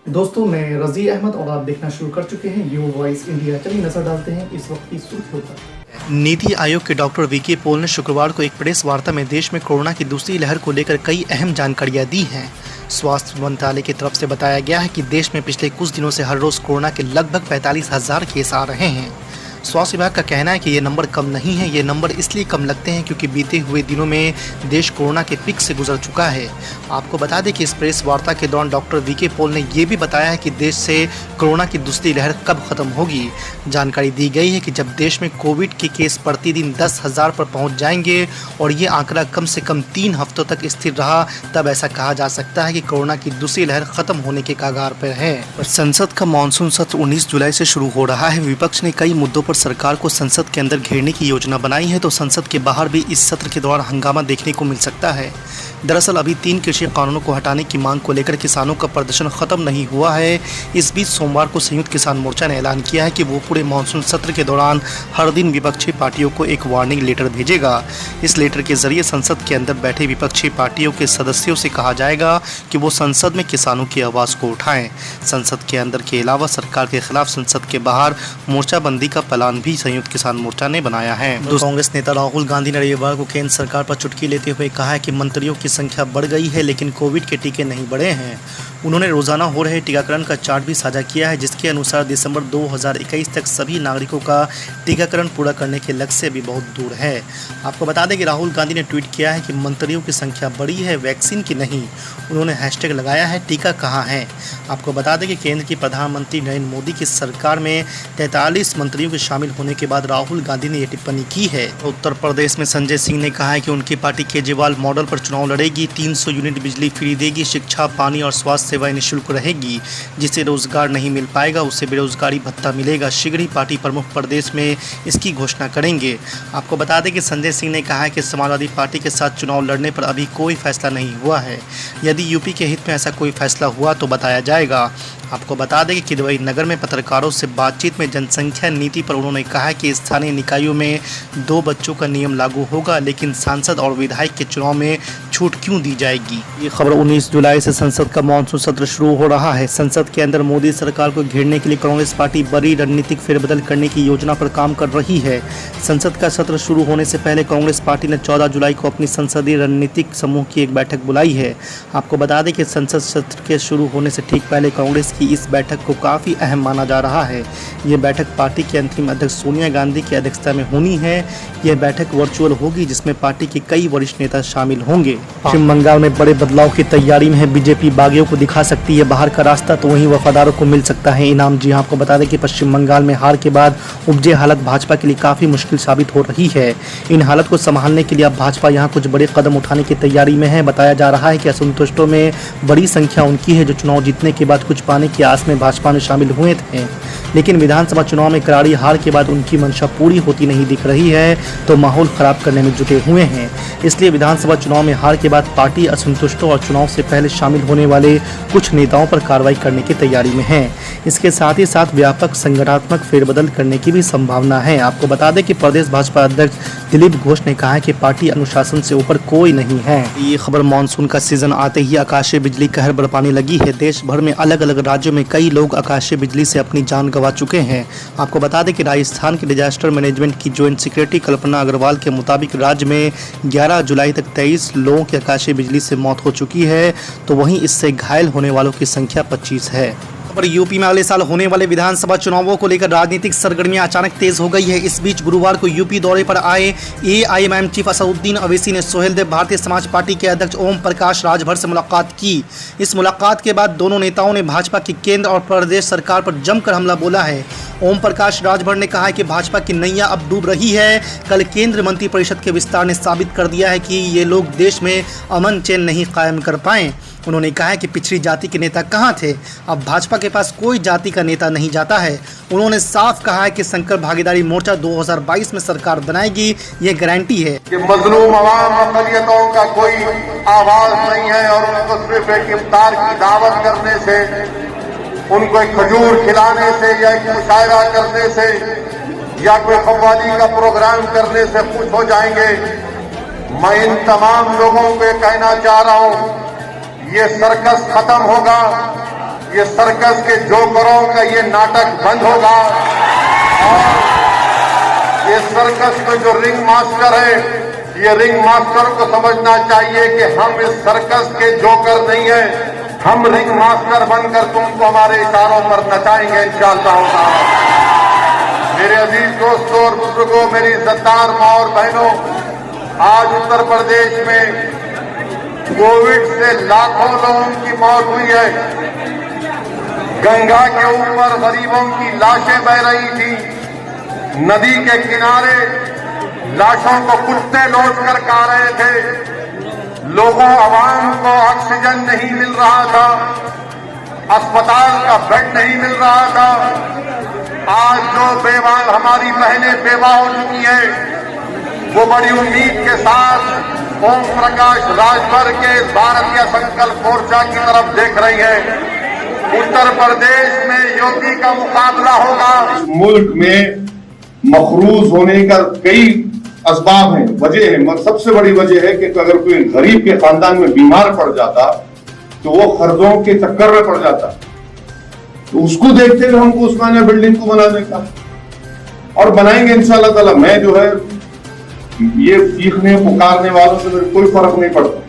दोस्तों, मैं रजी अहमद और आप देखना शुरू कर चुके हैं योर वॉइस इंडिया। चलिए नजर डालते हैं इस वक्त की सुर्खियों पर। नीति आयोग के डॉक्टर वीके पॉल ने शुक्रवार को एक प्रेस वार्ता में देश में कोरोना की दूसरी लहर को लेकर कई अहम जानकारियां दी हैं। स्वास्थ्य मंत्रालय की तरफ से बताया गया है कि देश में पिछले कुछ दिनों से हर रोज कोरोना के लगभग 45,000 केस आ रहे हैं। स्वास्थ्य विभाग का कहना है कि ये नंबर कम नहीं है। ये नंबर इसलिए कम लगते हैं क्योंकि बीते हुए दिनों में देश कोरोना के पीक से गुजर चुका है। आपको बता दें कि इस प्रेस वार्ता के दौरान डॉक्टर वीके पॉल ने ये भी बताया है कि देश से कोरोना की दूसरी लहर कब खत्म होगी। जानकारी दी गई है कि जब देश में कोविड के केस प्रतिदिन 10,000 पर पहुंच जाएंगे और ये आंकड़ा कम से कम 3 हफ्तों तक स्थिर रहा, तब ऐसा कहा जा सकता है कि कोरोना की दूसरी लहर खत्म होने के कगार पर है। संसद का मानसून सत्र 19 जुलाई से शुरू हो रहा है। विपक्ष ने कई मुद्दों पर सरकार को संसद के अंदर घेरने की योजना बनाई है, तो संसद के बाहर भी इस सत्र के दौरान हंगामा देखने को मिल सकता है। दरअसल अभी 3 कृषि कानूनों को हटाने की मांग को लेकर किसानों का प्रदर्शन खत्म नहीं हुआ है। इस बीच सोमवार को संयुक्त किसान मोर्चा ने ऐलान किया है कि वो पूरे मानसून सत्र के दौरान हर दिन विपक्षी पार्टियों को एक वार्निंग लेटर भेजेगा। इस लेटर के जरिए संसद के अंदर बैठे विपक्षी पार्टियों के सदस्यों से कहा जाएगा कि वो संसद में किसानों की आवाज़ को उठाएं। संसद के अंदर के अलावा सरकार के खिलाफ संसद के बाहर मोर्चाबंदी का प्लान भी संयुक्त किसान मोर्चा ने बनाया है। कांग्रेस नेता राहुल गांधी ने रविवार को केंद्र सरकार पर चुटकी लेते हुए कहा है कि मंत्रियों की संख्या बढ़ गई है, लेकिन कोविड के टीके नहीं बढ़े हैं। उन्होंने रोजाना हो रहे टीकाकरण का चार्ट भी साझा किया है, जिसके अनुसार दिसंबर 2021 तक सभी नागरिकों का टीकाकरण पूरा करने के लक्ष्य से भी बहुत दूर है। आपको बता दें कि राहुल गांधी ने ट्वीट किया है कि मंत्रियों की संख्या बढ़ी है, वैक्सीन की नहीं। उन्होंने हैशटैग लगाया है टीका कहाँ है। आपको बता दें कि केंद्र की प्रधानमंत्री नरेंद्र मोदी की सरकार में 43 मंत्रियों के शामिल होने के बाद राहुल गांधी ने ये टिप्पणी की है। उत्तर प्रदेश में संजय सिंह ने कहा है कि उनकी पार्टी केजरीवाल मॉडल पर चुनाव लड़ेगी। 300 यूनिट बिजली फ्री देगी, शिक्षा, पानी और स्वास्थ्य सेवाएं निःशुल्क रहेगी। जिसे रोजगार नहीं मिल पाएगा उसे बेरोजगारी भत्ता मिलेगा। शीघ्र ही पार्टी प्रमुख प्रदेश में इसकी घोषणा करेंगे। आपको बता दें कि संजय सिंह ने कहा है कि समाजवादी पार्टी के साथ चुनाव लड़ने पर अभी कोई फैसला नहीं हुआ है। यदि यूपी के हित में ऐसा कोई फैसला हुआ तो बताया जाएगा। आपको बता दें कि किदवई नगर में पत्रकारों से बातचीत में जनसंख्या नीति पर उन्होंने कहा कि स्थानीय निकायों में 2 बच्चों का नियम लागू होगा, लेकिन सांसद और विधायक के चुनाव में छूट क्यों दी जाएगी। ये खबर 19 जुलाई से संसद का मानसून सत्र शुरू हो रहा है। संसद के अंदर मोदी सरकार को घेरने के लिए कांग्रेस पार्टी बड़ी रणनीतिक फेरबदल करने की योजना पर काम कर रही है। संसद का सत्र शुरू होने से पहले कांग्रेस पार्टी ने 14 जुलाई को अपनी संसदीय रणनीतिक समूह की एक बैठक बुलाई है। आपको बता दें कि संसद सत्र के शुरू होने से ठीक पहले कांग्रेस की इस बैठक को काफ़ी अहम माना जा रहा है। ये बैठक पार्टी के अंतरिम अध्यक्ष सोनिया गांधी की अध्यक्षता में होनी है। यह बैठक वर्चुअल होगी, जिसमें पार्टी के कई वरिष्ठ नेता शामिल होंगे। पश्चिम बंगाल में बड़े बदलाव की तैयारी में है बीजेपी। बागियों को दिखा सकती है बाहर का रास्ता, तो वहीं वफादारों को मिल सकता है इनाम। जी हाँ, आपको बता दें कि पश्चिम बंगाल में हार के बाद उपजे हालत भाजपा के लिए काफ़ी मुश्किल साबित हो रही है। इन हालत को संभालने के लिए अब भाजपा यहाँ कुछ बड़े कदम उठाने की तैयारी में है। बताया जा रहा है कि असंतुष्टों में बड़ी संख्या उनकी है जो चुनाव जीतने के बाद कुछ पाने की आस में भाजपा में शामिल हुए थे, लेकिन विधानसभा चुनाव में करारी हार के बाद उनकी मंशा पूरी होती नहीं दिख रही है, तो माहौल खराब करने में जुटे हुए हैं। इसलिए विधानसभा चुनाव में हार के बाद पार्टी असंतुष्टों और चुनाव से पहले शामिल होने वाले कुछ नेताओं पर कार्रवाई करने की तैयारी में है। इसके साथ ही साथ व्यापक संगठनात्मक फेरबदल करने की भी संभावना है। आपको बता दें कि प्रदेश भाजपा अध्यक्ष दिलीप घोष ने कहा है कि पार्टी अनुशासन से ऊपर कोई नहीं है। ये खबर मानसून का सीजन आते ही आकाशीय बिजली कहर बरपाने लगी है। देश भर में अलग अलग राज्यों में कई लोग आकाशीय बिजली से अपनी जान गंवा चुके हैं। आपको बता दें कि राजस्थान के डिजास्टर मैनेजमेंट की जॉइंट सेक्रेटरी कल्पना अग्रवाल के मुताबिक राज्य में 11 जुलाई तक 23 लोगों की आकाशीय बिजली से मौत हो चुकी है, तो वहीं इससे घायल होने वालों की संख्या 25 है। पर यूपी में अगले साल होने वाले विधानसभा चुनावों को लेकर राजनीतिक सरगर्मियां अचानक तेज हो गई है। इस बीच गुरुवार को यूपी दौरे पर आए एआईएमआईएम चीफ असदुद्दीन ओवैसी ने सोहेलदेव भारतीय समाज पार्टी के अध्यक्ष ओम प्रकाश राजभर से मुलाकात की। इस मुलाकात के बाद दोनों नेताओं ने भाजपा की केंद्र और प्रदेश सरकार पर जमकर हमला बोला है। ओम प्रकाश राजभर ने कहा है कि भाजपा की नैया अब डूब रही है। कल केंद्रीय मंत्रिपरिषद के विस्तार ने साबित कर दिया है कि ये लोग देश में अमन चैन नहीं कायम कर पाए। उन्होंने कहा है कि पिछड़ी जाति के नेता कहाँ थे, अब भाजपा के पास कोई जाति का नेता नहीं जाता है। उन्होंने साफ कहा है कि संकर भागीदारी मोर्चा 2022 में सरकार बनाएगी, ये गारंटी है कि मजलूम अवाम अक़लियतों का कोई आवाज नहीं है और उनको सिर्फ एक इफ्तार की दावत करने से, उनको एक खजूर खिलाने से या एक मुशायरा करने से या कोई कव्वाली का प्रोग्राम करने से खुश हो जाएंगे। मैं इन तमाम लोगों को कहना चाह रहा हूं, ये सर्कस खत्म होगा, ये सर्कस के जोकरों का ये नाटक बंद होगा और ये सर्कस में जो रिंग मास्टर है, ये रिंग मास्टर को समझना चाहिए कि हम इस सर्कस के जोकर नहीं है, हम रिंग मास्टर बनकर तुमको हमारे इशारों पर नचाएंगे इंशाअल्लाह। मेरे अजीज दोस्तों और बुजुर्गों, मेरी इज्जतदार माँ और बहनों, आज उत्तर प्रदेश में कोविड से लाखों लोगों की मौत हुई है। गंगा के ऊपर गरीबों की लाशें बह रही थी, नदी के किनारे लाशों को कुत्ते लौट कर खा रहे थे, लोगों आवाम को ऑक्सीजन नहीं मिल रहा था, अस्पताल का बेड नहीं मिल रहा था। आज जो बेवा हमारी बहनें बेवा हो चुकी हैं, वो बड़ी उम्मीद के साथ ओम प्रकाश राजभर के भारतीय संकल्प मोर्चा की तरफ देख रही है। उत्तर प्रदेश में योगी का मुकाबला होगा। मुल्क में मखरूज होने का कई असबाब हैं, वजह है, मगर सबसे बड़ी वजह है कि अगर कोई गरीब के खानदान में बीमार पड़ जाता तो वो कर्जों के चक्कर में पड़ जाता, तो उसको देखते हुए हमको उस्मानिया बिल्डिंग को बनाने का और बनाएंगे इंशाअल्लाह ताला। मैं जो है ये चीखने पुकारने वालों से मेरे कोई फर्क नहीं पड़ता,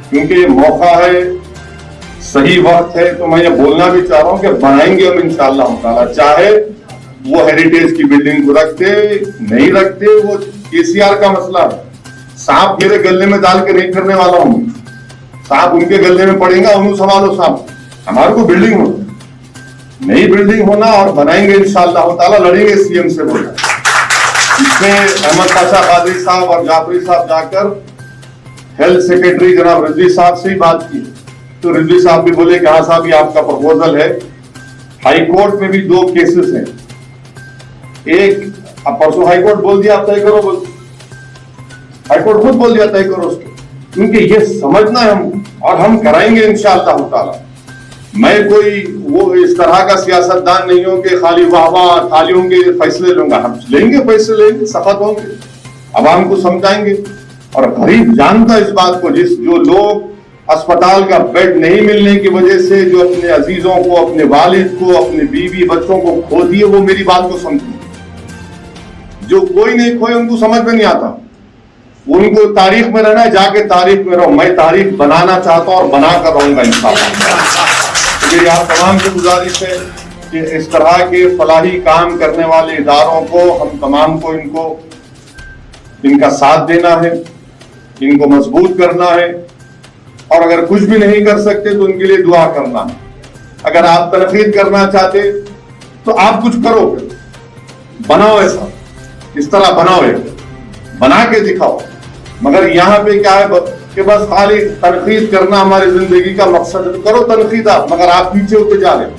क्योंकि ये मौका है, सही वक्त है। तो मैं ये बोलना भी चाह रहा हूं कि बनाएंगे हम इंशाअल्लाह ताला, चाहे वो हेरिटेज की बिल्डिंग को रखते नहीं रखते, वो केसीआर का मसला है। सांप मेरे गले में डाल के नहीं करने वाला हूं, सांप उनके गले में पड़ेगा, उन्हें संभालो सांप। हमारे को बिल्डिंग हो, नई बिल्डिंग होना और बनाएंगे इंशाअल्लाह ताला, लड़ेंगे सीएम से बोला। इसमें अहमद पाशा कादरी साहब और जाफरी साहब जाकर हेल्थ सेक्रेटरी जनाब रिजवी साहब से ही बात की, तो रिजवी साहब भी बोले कि हाँ साहब ये आपका प्रपोजल है। हाई कोर्ट में भी 2 केसेस हैं, एक अब परसों हाईकोर्ट बोल दिया आप तय करो, बोल हाईकोर्ट खुद बोल दिया तय करो उसको, क्योंकि ये समझना है हम, और हम कराएंगे इंशाअल्लाह ताला। मैं कोई वो इस तरह का सियासतदान नहीं हूं कि खाली वाह थालियों के फैसले लूंगा, हम लेंगे फैसले, लेंगे, सख्त होंगे, आवाम को समझाएंगे। और गरीब जानता इस बात को, जो लोग अस्पताल का बेड नहीं मिलने की वजह से जो अपने अजीजों को, अपने वालिद को, अपने बीवी बच्चों को खो दिए, वो मेरी बात को समझे। जो कोई नहीं खोए उनको समझ में नहीं आता, उनको तारीख में रहना है, जाके तारीख में रहो। मैं तारीख बनाना चाहता हूं और बना कर रहूंगा इंशाअल्लाह। मेरी आप तमाम से गुजारिश है कि इस तरह के फलाही काम करने वाले इदारों को हम तमाम को इनका साथ देना है, इनको मजबूत करना है, और अगर कुछ भी नहीं कर सकते तो उनके लिए दुआ करना है। अगर आप तनकीद करना चाहते तो आप कुछ करो, बनाओ, ऐसा इस तरह बनाओ, बना के दिखाओ। मगर यहाँ पे क्या है कि बस खाली तनकीद करना हमारी जिंदगी का मकसद है, तो करो तनकीद आप, मगर आप पीछे होते जा रहे हो।